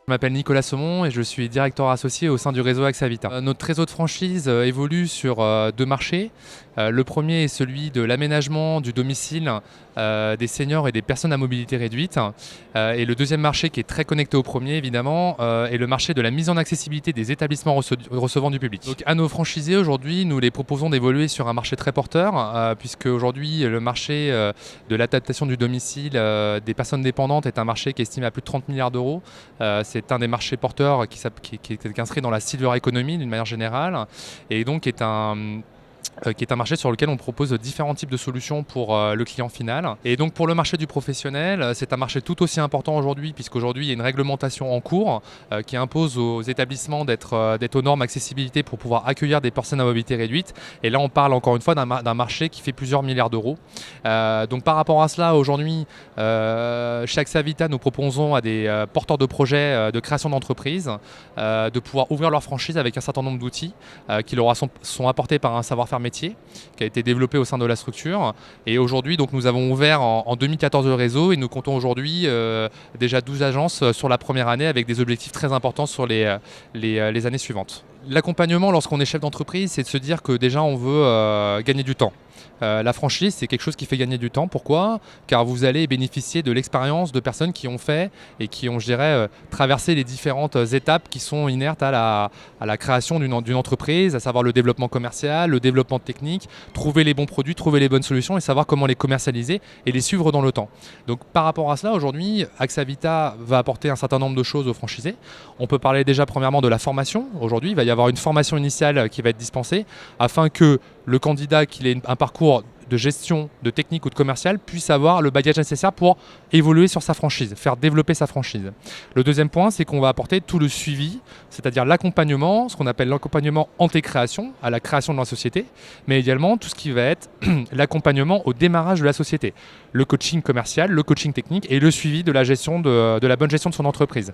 Je m'appelle Nicolas Saumon et je suis directeur associé au sein du réseau AXA Vita. Notre réseau de franchise évolue sur deux marchés. Le premier est celui de l'aménagement du domicile des seniors et des personnes à mobilité réduite. Et le deuxième marché, qui est très connecté au premier évidemment, est le marché de la mise en accessibilité des établissements recevant du public. Donc à nos franchisés aujourd'hui, nous les proposons d'évoluer sur un marché très porteur, puisque aujourd'hui le marché de l'adaptation du domicile des personnes dépendantes est un marché qui est estimé à plus de 30 milliards d'euros. C'est un des marchés porteurs qui est inscrit dans la silver economy d'une manière générale et donc qui est un marché sur lequel on propose différents types de solutions pour le client final. Et donc pour le marché du professionnel, c'est un marché tout aussi important aujourd'hui, puisqu'aujourd'hui il y a une réglementation en cours qui impose aux établissements d'être aux normes accessibilité pour pouvoir accueillir des personnes à mobilité réduite. Et là on parle encore une fois d'un marché qui fait plusieurs milliards d'euros. Donc par rapport à cela, aujourd'hui, chez AXA Vita, nous proposons à des porteurs de projets de création d'entreprise de pouvoir ouvrir leur franchise avec un certain nombre d'outils qui leur sont apportés par un savoir-faire métier qui a été développé au sein de la structure. Et aujourd'hui, donc, nous avons ouvert en 2014 le réseau et nous comptons aujourd'hui déjà 12 agences sur la première année avec des objectifs très importants sur les années suivantes. L'accompagnement lorsqu'on est chef d'entreprise, c'est de se dire que déjà on veut gagner du temps. La franchise, c'est quelque chose qui fait gagner du temps. Pourquoi ? Car vous allez bénéficier de l'expérience de personnes qui ont fait et qui ont, je dirais, traversé les différentes étapes qui sont inertes à la création d'une entreprise, à savoir le développement commercial, le développement technique, trouver les bons produits, trouver les bonnes solutions et savoir comment les commercialiser et les suivre dans le temps. Donc par rapport à cela, aujourd'hui, AXA Vita va apporter un certain nombre de choses aux franchisés. On peut parler déjà premièrement de la formation. Aujourd'hui, il va y avoir une formation initiale qui va être dispensée afin que le candidat qui ait un parcours de gestion, de technique ou de commercial puisse avoir le bagage nécessaire pour évoluer sur sa franchise, faire développer sa franchise. Le deuxième point, c'est qu'on va apporter tout le suivi, c'est-à-dire l'accompagnement, ce qu'on appelle l'accompagnement anté-création, à la création de la société, mais également tout ce qui va être l'accompagnement au démarrage de la société, le coaching commercial, le coaching technique et le suivi de la gestion de la bonne gestion de son entreprise.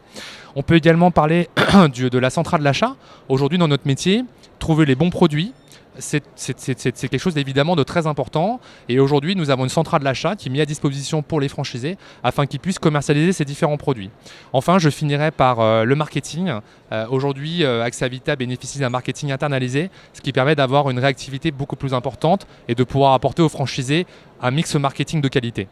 On peut également parler de la centrale d'achat. Aujourd'hui, dans notre métier, trouver les bons produits, c'est quelque chose d'évidemment de très important et aujourd'hui nous avons une centrale d'achat qui est mise à disposition pour les franchisés afin qu'ils puissent commercialiser ces différents produits. Enfin, je finirai par le marketing. Aujourd'hui, AXA Vita bénéficie d'un marketing internalisé, ce qui permet d'avoir une réactivité beaucoup plus importante et de pouvoir apporter aux franchisés un mix marketing de qualité.